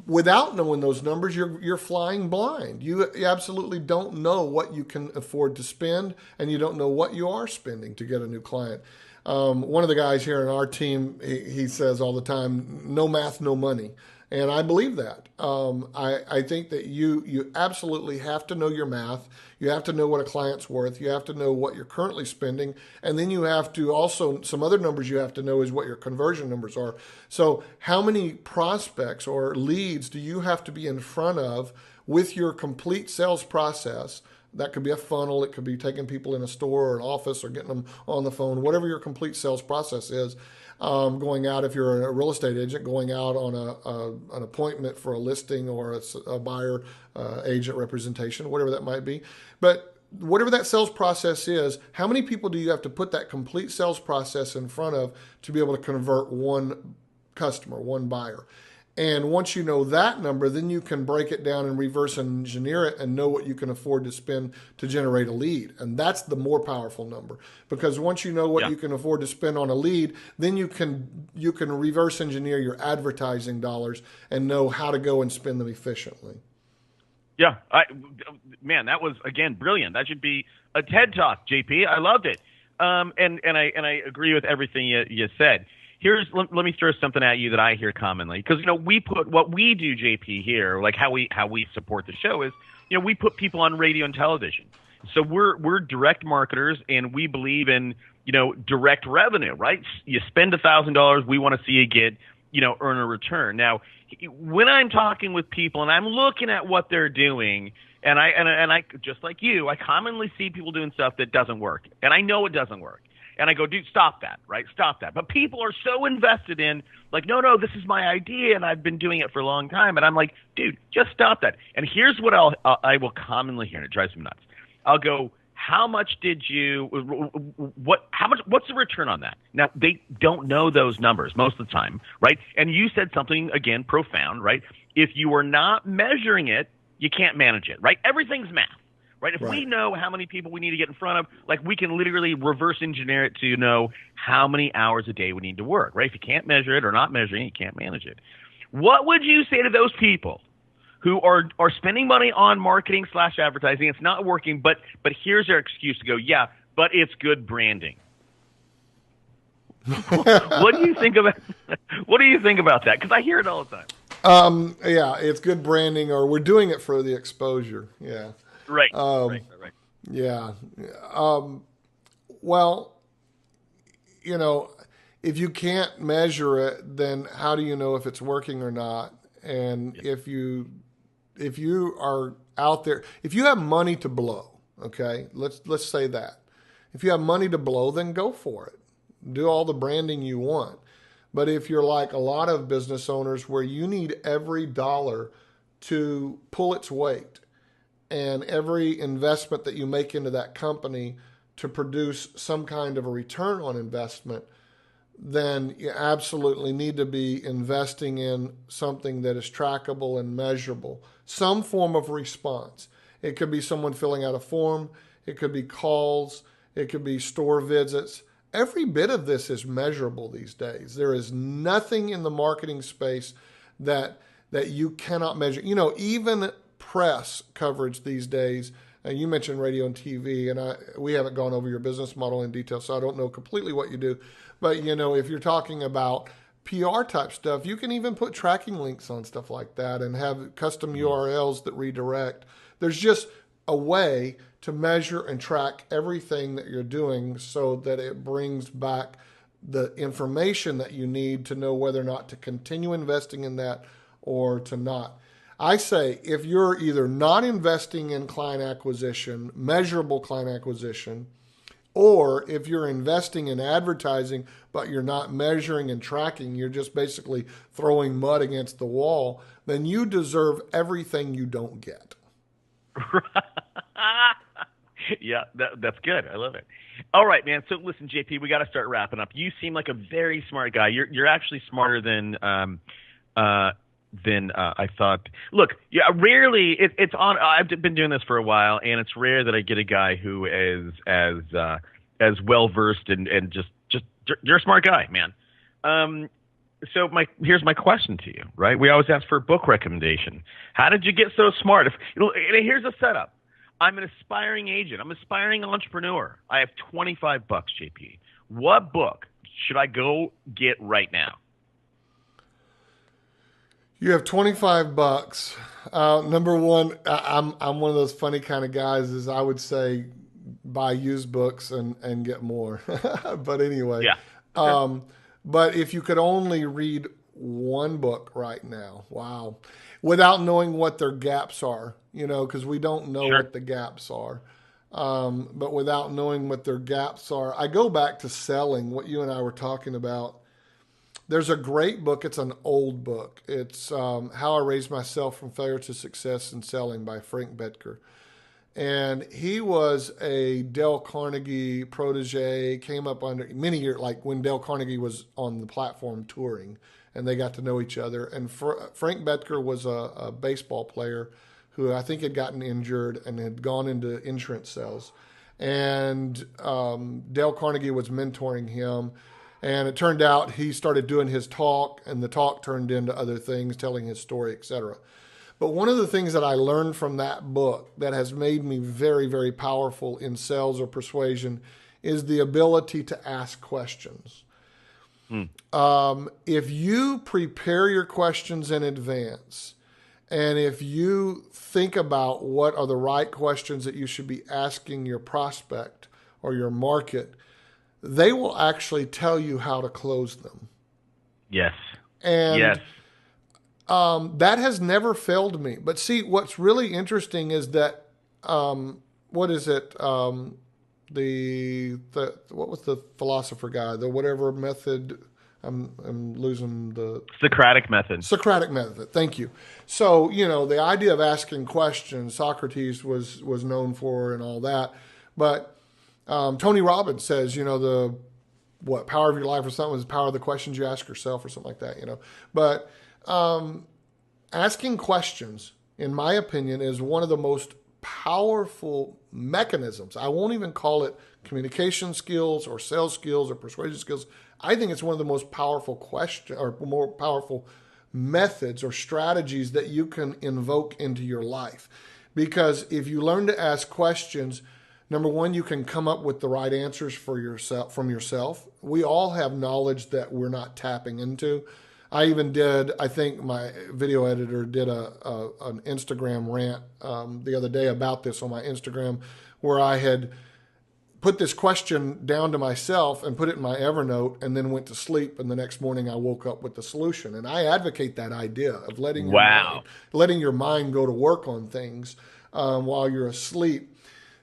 Without knowing those numbers, you're flying blind. You absolutely don't know what you can afford to spend, and you don't know what you are spending to get a new client. One of the guys here in our team, he says all the time, no math, no money. And I believe that. I think that you absolutely have to know your math. You have to know what a client's worth. You have to know what you're currently spending. And then you have to also, some other numbers you have to know is what your conversion numbers are. So how many prospects or leads do you have to be in front of with your complete sales process? That could be a funnel. It could be taking people in a store or an office or getting them on the phone, whatever your complete sales process is. Going out, if you're a real estate agent, going out on an appointment for a listing or a buyer agent representation, whatever that might be. But whatever that sales process is, how many people do you have to put that complete sales process in front of to be able to convert one customer, one buyer? And once you know that number, then you can break it down and reverse engineer it and know what you can afford to spend to generate a lead. And that's the more powerful number, because once you know what you can afford to spend on a lead, then you can reverse engineer your advertising dollars and know how to go and spend them efficiently. Yeah, man, that was, again, brilliant. That should be a TED Talk, JP. I loved it. And I agree with everything you said. Let me throw something at you that I hear commonly, because we put what we do, JP, here, like how we support the show is, we put people on radio and television. So we're direct marketers, and we believe in direct revenue, right? You spend $1,000, we want to see you get earn a return. Now, when I'm talking with people and I'm looking at what they're doing, and I just like you, I commonly see people doing stuff that doesn't work, and I know it doesn't work. And I go, dude, stop that, right? Stop that. But people are so invested in, like, no, this is my idea, and I've been doing it for a long time. And I'm like, dude, just stop that. And here's what I will commonly hear, and it drives me nuts. I'll go, what's the return on that? Now, they don't know those numbers most of the time, right? And you said something, again, profound, right? If you are not measuring it, you can't manage it, right? Everything's math. right? If Right. we know how many people we need to get in front of, like we can literally reverse engineer it to know how many hours a day we need to work, right? If you can't measure it or not measuring it, you can't manage it. What would you say to those people who are spending money on marketing / advertising? It's not working, but here's their excuse to go, yeah, but it's good branding. What do you think about that? Because I hear it all the time. Yeah, it's good branding, or we're doing it for the exposure. Yeah. Right. Right. Yeah. Well, if you can't measure it, then how do you know if it's working or not? And if you are out there, if you have money to blow, okay, let's say that. If you have money to blow, then go for it. Do all the branding you want. But if you're like a lot of business owners where you need every dollar to pull its weight and every investment that you make into that company to produce some kind of a return on investment, then you absolutely need to be investing in something that is trackable and measurable. Some form of response. It could be someone filling out a form. It could be calls. It could be store visits. Every bit of this is measurable these days. There is nothing in the marketing space that you cannot measure. Even press coverage these days, and you mentioned radio and TV, and we haven't gone over your business model in detail, so I don't know completely what you do. But, if you're talking about PR type stuff, you can even put tracking links on stuff like that and have custom URLs that redirect. There's just a way to measure and track everything that you're doing so that it brings back the information that you need to know whether or not to continue investing in that or to not. I say if you're either not investing in client acquisition, measurable client acquisition, or if you're investing in advertising but you're not measuring and tracking, you're just basically throwing mud against the wall, then you deserve everything you don't get. Yeah, that's good. I love it. All right, man. So listen, JP, we got to start wrapping up. You seem like a very smart guy. You're actually smarter than I thought. Look, yeah, rarely it's on. I've been doing this for a while, and it's rare that I get a guy who is as well versed and just you're a smart guy, man. So here's my question to you, right? We always ask for a book recommendation. How did you get so smart? Here's a setup. I'm an aspiring agent. I'm an aspiring entrepreneur. I have $25, JP. What book should I go get right now? You have $25. Number one, I'm one of those funny kind of guys. Is I would say buy used books and get more. But anyway, yeah. But if you could only read one book right now, wow, without knowing what their gaps are, because we don't know what the gaps are. But without knowing what their gaps are, I go back to selling, what you and I were talking about. There's a great book. It's an old book. It's How I Raised Myself from Failure to Success in Selling by Frank Bettker. And he was a Dale Carnegie protege, came up under many years, like when Dale Carnegie was on the platform touring, and they got to know each other. And Frank Bettker was a baseball player who I think had gotten injured and had gone into insurance sales. And Dale Carnegie was mentoring him. And it turned out he started doing his talk, and the talk turned into other things, telling his story, etc. But one of the things that I learned from that book that has made me very, very powerful in sales or persuasion is the ability to ask questions. If you prepare your questions in advance, and if you think about what are the right questions that you should be asking your prospect or your market, they will actually tell you how to close them. Yes. And yes. That has never failed me. But see, what's really interesting is that, what is it? What was the philosopher guy? The whatever method. I'm losing the Socratic method. Socratic method. Thank you. So the idea of asking questions, Socrates was known for and all that, but Tony Robbins says the power of your life or something is the power of the questions you ask yourself or something like that. But asking questions, in my opinion, is one of the most powerful mechanisms. I won't even call it communication skills or sales skills or persuasion skills. I think it's one of the most powerful more powerful methods or strategies that you can invoke into your life. Because if you learn to ask questions, number one, you can come up with the right answers for yourself from yourself. We all have knowledge that we're not tapping into. I even did, I think my video editor did an Instagram rant the other day about this on my Instagram, where I had put this question down to myself and put it in my Evernote and then went to sleep. And the next morning I woke up with the solution. And I advocate that idea of letting your mind go to work on things while you're asleep.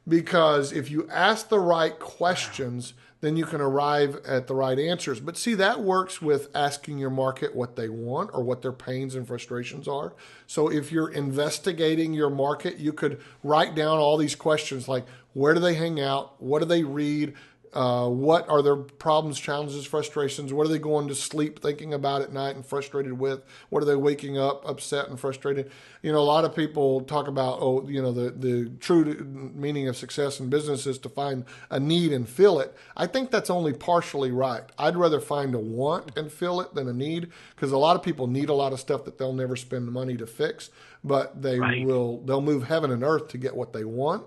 Because if you ask the right questions, then you can arrive at the right answers. But see, that works with asking your market what they want or what their pains and frustrations are. So if you're investigating your market, you could write down all these questions like, where do they hang out? What do they read? What are their problems, challenges, frustrations? What are they going to sleep thinking about at night and frustrated with? What are they waking up upset and frustrated? You know, a lot of people talk about, the true meaning of success in business is to find a need and fill it. I think that's only partially right. I'd rather find a want and fill it than a need, because a lot of people need a lot of stuff that they'll never spend the money to fix, but they'll move heaven and earth to get what they want.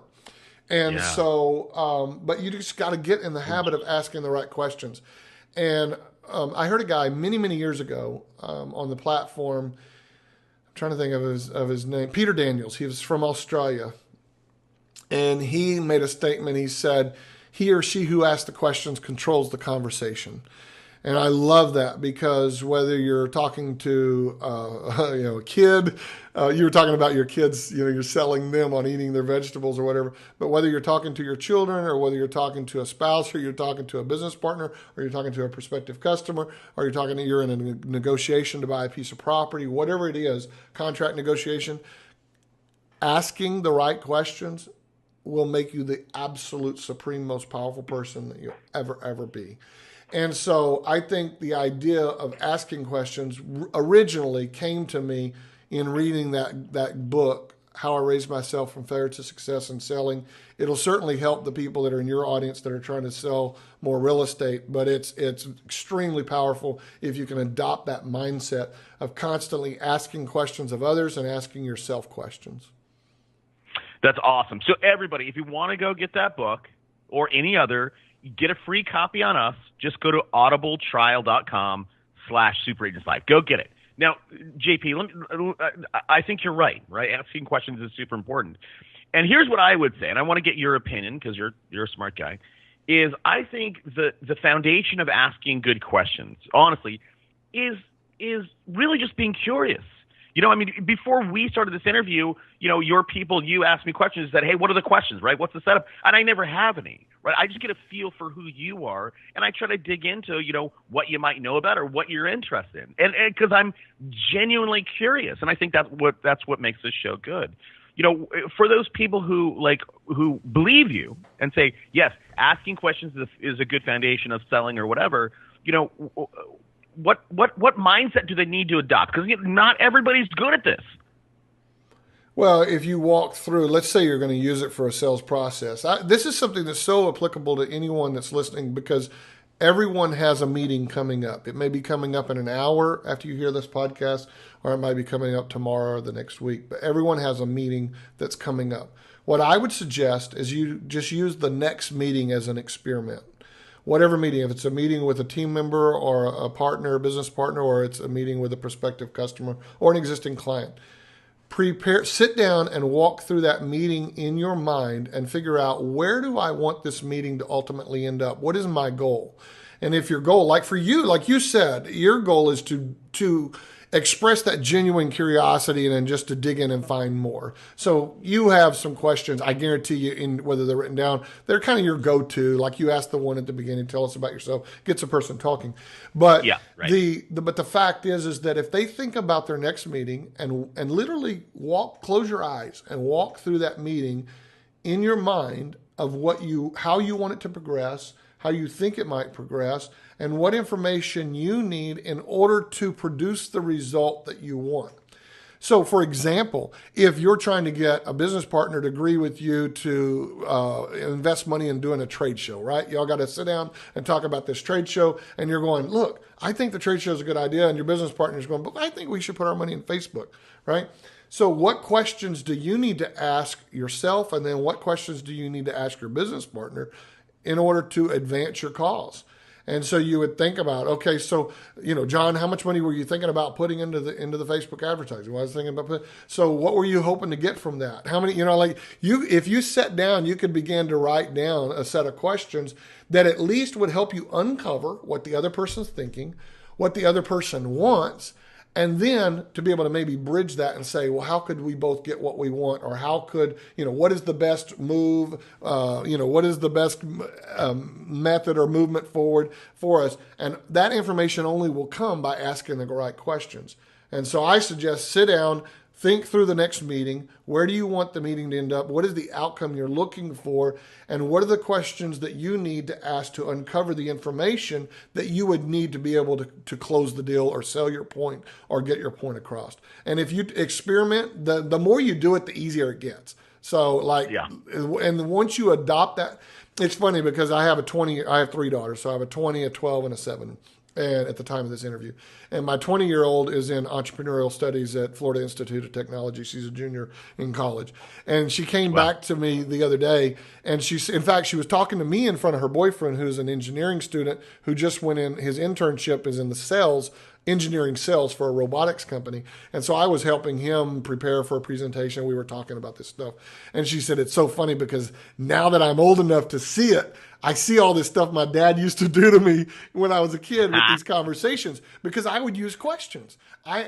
And so, but you just got to get in the habit of asking the right questions. And I heard a guy many, many years ago on the platform. I'm trying to think of his name, Peter Daniels. He was from Australia, and he made a statement. He said, "He or she who asks the questions controls the conversation." And I love that, because whether you're talking to a kid, you were talking about your kids, you're selling them on eating their vegetables or whatever. But whether you're talking to your children, or whether you're talking to a spouse, or you're talking to a business partner, or you're talking to a prospective customer, or you're in a negotiation to buy a piece of property, whatever it is, contract negotiation, asking the right questions will make you the absolute supreme most powerful person that you'll ever be. And so I think the idea of asking questions originally came to me in reading that book, How I Raised Myself from Failure to Success in Selling. It'll certainly help the people that are in your audience that are trying to sell more real estate, but it's extremely powerful if you can adopt that mindset of constantly asking questions of others and asking yourself questions. That's awesome. So everybody, if you want to go get that book or any other, get a free copy on us. Just go to audibletrial.com/superagentlife. Go get it. Now, JP, I think you're right? Asking questions is super important. And here's what I would say, and I want to get your opinion because you're a smart guy, is I think the foundation of asking good questions, honestly, is really just being curious. Before we started this interview, your people, you asked me questions that, hey, what are the questions, right? What's the setup? And I never have any, right? I just get a feel for who you are, and I try to dig into, what you might know about or what you're interested in. And because I'm genuinely curious, and I think that's what makes this show good. For those people who believe you and say, yes, asking questions is a good foundation of selling or whatever, what mindset do they need to adopt? Because not everybody's good at this. Well, if you walk through, let's say you're going to use it for a sales process. This is something that's so applicable to anyone that's listening, because everyone has a meeting coming up. It may be coming up in an hour after you hear this podcast, or it might be coming up tomorrow or the next week. But everyone has a meeting that's coming up. What I would suggest is you just use the next meeting as an experiment. Whatever meeting, if it's a meeting with a team member or a partner, a business partner, or it's a meeting with a prospective customer or an existing client, sit down and walk through that meeting in your mind and figure out, where do I want this meeting to ultimately end up? What is my goal? And if your goal, like for you, like you said, your goal is to express that genuine curiosity and then just to dig in and find more. So you have some questions, I guarantee you, whether they're written down, they're kind of your go-to. Like you asked the one at the beginning, tell us about yourself, gets a person talking. But the fact is that if they think about their next meeting and literally close your eyes and walk through that meeting in your mind of how you want it to progress, how you think it might progress, and what information you need in order to produce the result that you want. So, for example, if you're trying to get a business partner to agree with you to invest money in doing a trade show, right? Y'all got to sit down and talk about this trade show, and you're going, look, I think the trade show is a good idea, and your business partner is going, but I think we should put our money in Facebook, right? So what questions do you need to ask yourself, and then what questions do you need to ask your business partner in order to advance your cause? And so you would think about, okay, so, John, how much money were you thinking about putting into the Facebook advertising? Well, I was thinking about so what were you hoping to get from that? How many, if you sat down, you could begin to write down a set of questions that at least would help you uncover what the other person's thinking, what the other person wants, and then to be able to maybe bridge that and say, well, how could we both get what we want? Or how could, what is the best move? What is the best method or movement forward for us? And that information only will come by asking the right questions. And so I suggest sit down, think through the next meeting. Where do you want the meeting to end up? What is the outcome you're looking for? And what are the questions that you need to ask to uncover the information that you would need to be able to close the deal or sell your point or get your point across? And if you experiment, the more you do it, the easier it gets. So and once you adopt that, it's funny because I have 3 daughters. So I have a 20, a 12, and a 7. And at the time of this interview. And my 20-year-old is in entrepreneurial studies at Florida Institute of Technology. She's a junior in college. And she came back to me the other day, and she was talking to me in front of her boyfriend, who's an engineering student who just went in, his internship is in the engineering sales for a robotics company. And so I was helping him prepare for a presentation. We were talking about this stuff. And she said, it's so funny because now that I'm old enough to see it, I see all this stuff my dad used to do to me when I was a kid with these conversations, because I would use questions.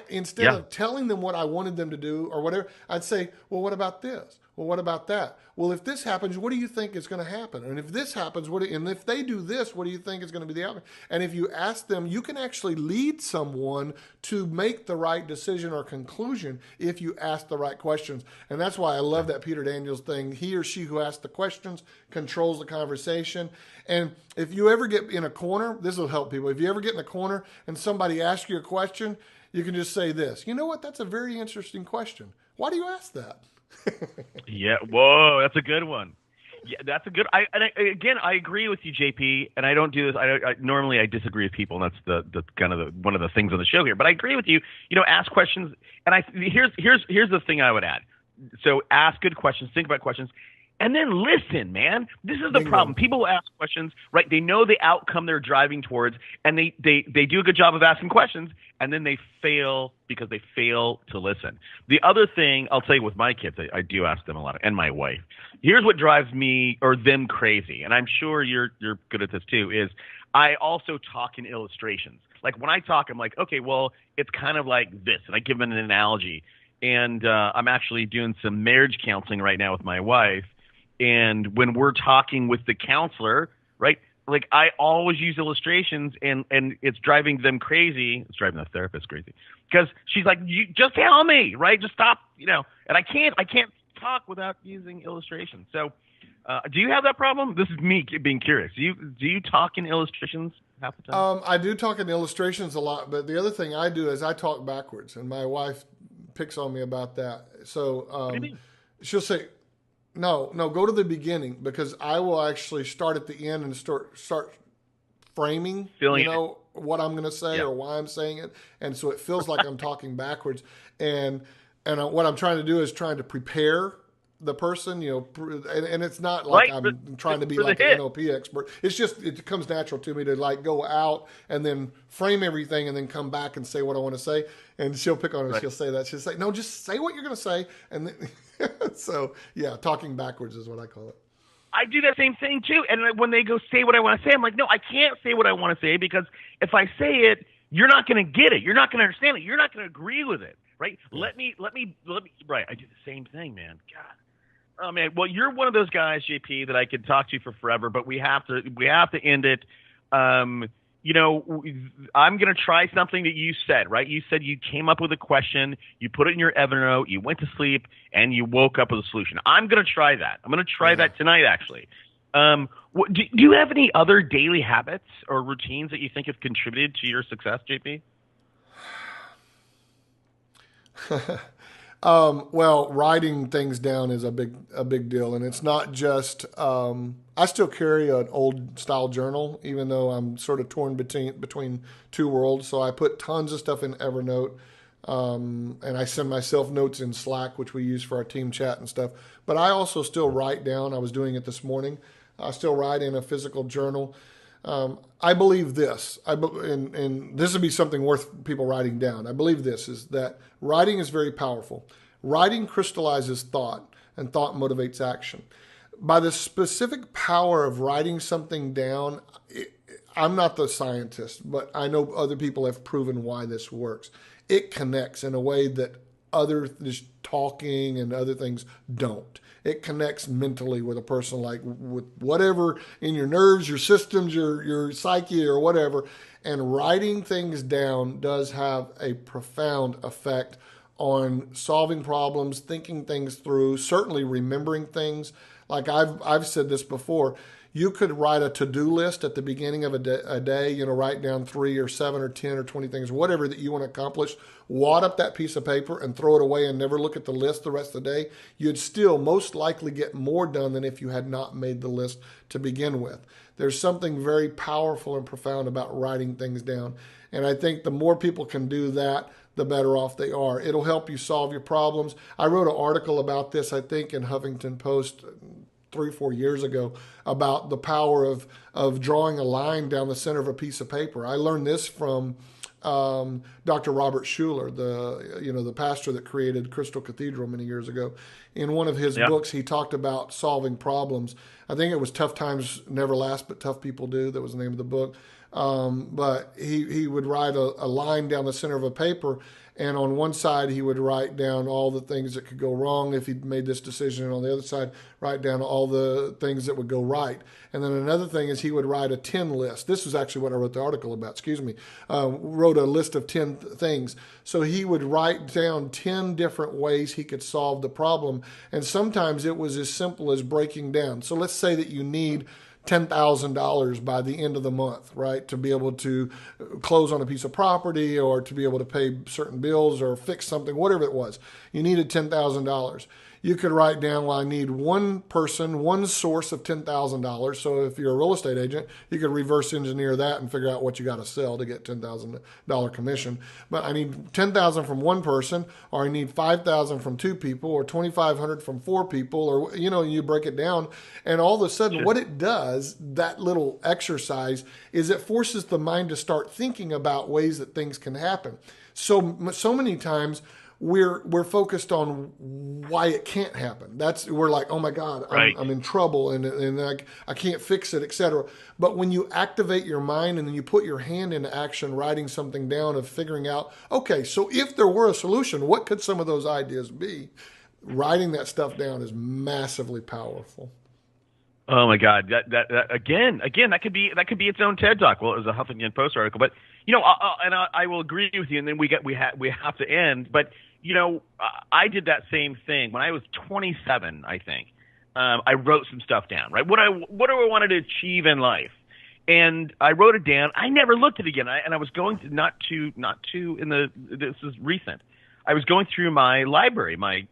Instead of telling them what I wanted them to do or whatever, I'd say, well, what about this? Well, what about that? Well, if this happens, what do you think is going to happen? And if this happens, and if they do this, what do you think is going to be the outcome? And if you ask them, you can actually lead someone to make the right decision or conclusion if you ask the right questions. And that's why I love that Peter Daniels thing. He or she who asks the questions controls the conversation. And if you ever get in a corner, this will help people. If you ever get in a corner and somebody asks you a question, you can just say this. You know what? That's a very interesting question. Why do you ask that? Yeah. Whoa, that's a good one. Yeah, that's a good. I agree with you, JP. And I don't do this. Normally I disagree with people, and that's the kind of one of the things on the show here. But I agree with you. Ask questions. And here's the thing I would add. So ask good questions. Think about questions. And then listen, man. This is the problem. People ask questions, right? They know the outcome they're driving towards, and they do a good job of asking questions, and then they fail because they fail to listen. The other thing I'll tell you with my kids, I do ask them a lot, and my wife. Here's what drives me or them crazy, and I'm sure you're good at this too, is I also talk in illustrations. Like when I talk, I'm like, okay, well, it's kind of like this, and I give them an analogy. And I'm actually doing some marriage counseling right now with my wife. And when we're talking with the counselor, right, like I always use illustrations, and it's driving them crazy. It's driving the therapist crazy because she's like, you just tell me, right? Just stop, and I can't talk without using illustrations. So do you have that problem? This is me being curious. Do you talk in illustrations half the time? I do talk in illustrations a lot, but the other thing I do is I talk backwards, and my wife picks on me about that. So what do you mean? She'll say, No, go to the beginning, because I will actually start at the end and start framing, what I'm going to say or why I'm saying it. And so it feels like I'm talking backwards. And what I'm trying to do is trying to prepare the person, and it's not like I'm trying to be like an NLP expert. It's just, it comes natural to me to like go out and then frame everything and then come back and say what I want to say. And she'll pick on it. Right. She'll say that. She'll say, no, just say what you're going to say. And then, so yeah, talking backwards is what I call it. I do that same thing too. And when they go say what I want to say, I'm like, no, I can't say what I want to say, because if I say it, you're not going to get it. You're not going to understand it. You're not going to agree with it. Right. Yeah. Let me, right. I do the same thing, man. God. Oh man, well, you're one of those guys, JP, that I could talk to for forever, but we have to end it. I'm going to try something that you said, right? You said you came up with a question, you put it in your Evernote, you went to sleep, and you woke up with a solution. I'm going to try that. I'm going to try that tonight, actually. Do you have any other daily habits or routines that you think have contributed to your success, JP? Well, writing things down is a big deal, and it's not just. I still carry an old style journal, even though I'm sort of torn between two worlds. So I put tons of stuff in Evernote, and I send myself notes in Slack, which we use for our team chat and stuff. But I also still write down. I was doing it this morning. I still write in a physical journal. I believe this, and this would be something worth people writing down. I believe this is that writing is very powerful. Writing crystallizes thought, and thought motivates action. By the specific power of writing something down, I'm not the scientist, but I know other people have proven why this works. It connects in a way that other just talking and other things don't. It connects mentally with a person, like with whatever in your nerves, your systems, your psyche or whatever. And writing things down does have a profound effect on solving problems, thinking things through, certainly remembering things. Like I've said this before, you could write a to-do list at the beginning of a day, write down 3 or 7 or 10 or 20 things, whatever that you want to accomplish, wad up that piece of paper and throw it away and never look at the list the rest of the day. You'd still most likely get more done than if you had not made the list to begin with. There's something very powerful and profound about writing things down. And I think the more people can do that, the better off they are. It'll help you solve your problems. I wrote an article about this, I think, in Huffington Post 3 or 4 years ago about the power of drawing a line down the center of a piece of paper. I learned this from Dr. Robert Schuller, the pastor that created Crystal Cathedral many years ago. In one of his books, he talked about solving problems. I think it was Tough Times Never Last, but Tough People Do. That was the name of the book. But he would write a line down the center of a paper, and on one side he would write down all the things that could go wrong if he'd made this decision, and on the other side write down all the things that would go right. And then another thing is he would write a 10 list. This is actually what I wrote the article about, wrote a list of 10 things. So he would write down 10 different ways he could solve the problem, and sometimes it was as simple as breaking down. So let's say that you need $10,000 by the end of the month, right? To be able to close on a piece of property or to be able to pay certain bills or fix something, whatever it was. You needed $10,000. You could write down, well, I need one person, one source of $10,000. So if you're a real estate agent, you could reverse engineer that and figure out what you got to sell to get $10,000 commission. But I need $10,000 from one person, or I need $5,000 from 2 people, or $2,500 from 4 people, or, you break it down. And all of a sudden, what it does, that little exercise, is it forces the mind to start thinking about ways that things can happen. So many times, we're focused on why it can't happen. We're like, oh my God, I'm in trouble and I can't fix it, etc. But when you activate your mind and then you put your hand into action, writing something down of figuring out, okay, so if there were a solution, what could some of those ideas be? Writing that stuff down is massively powerful. Oh my God! That again, that could be its own TED Talk. Well, it was a Huffington Post article, but I will agree with you. And then we have to end. But I did that same thing when I was 27. I think I wrote some stuff down. Right? What do I wanted to achieve in life? And I wrote it down. I never looked at it again. And I was going to not to this is recent. I was going through my library, my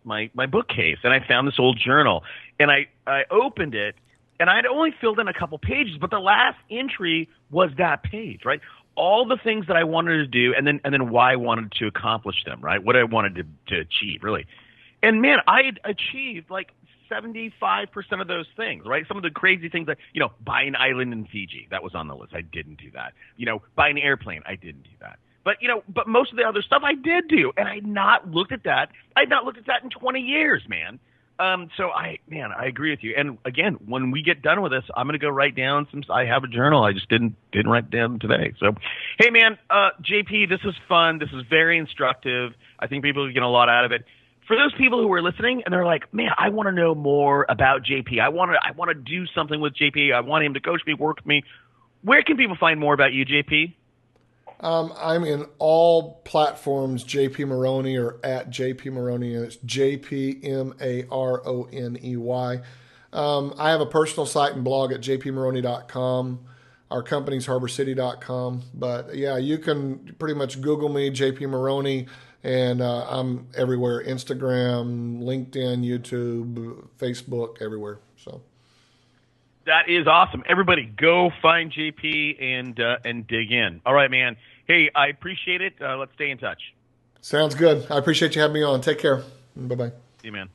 bookcase, and I found this old journal, and I opened it. And I'd only filled in a couple pages, but the last entry was that page, right? All the things that I wanted to do, and then why I wanted to accomplish them, right? What I wanted to achieve, really. And man, I had achieved like 75% of those things, right? Some of the crazy things like, buy an island in Fiji, that was on the list. I didn't do that. Buy an airplane, I didn't do that. But but most of the other stuff I did do, and I'd not looked at that. I'd not looked at that in 20 years, man. So I agree with you. And again, when we get done with this, I'm going to go write down I have a journal. I just didn't write down today. So, hey man, JP, this is fun. This is very instructive. I think people are getting a lot out of it. For those people who are listening and they're like, man, I want to know more about JP. I want to do something with JP. I want him to coach me, work with me. Where can people find more about you, JP? I'm in all platforms, JP Maroney or at JP Maroney, and it's JPMaroney. I have a personal site and blog at jpmaroney.com. Our company's harborcity.com. But yeah, you can pretty much Google me, JP Maroney. And I'm everywhere: Instagram, LinkedIn, YouTube, Facebook, everywhere. So that is awesome. Everybody, go find JP and dig in. All right, man. Hey, I appreciate it. Let's stay in touch. Sounds good. I appreciate you having me on. Take care. Bye-bye. See you, man.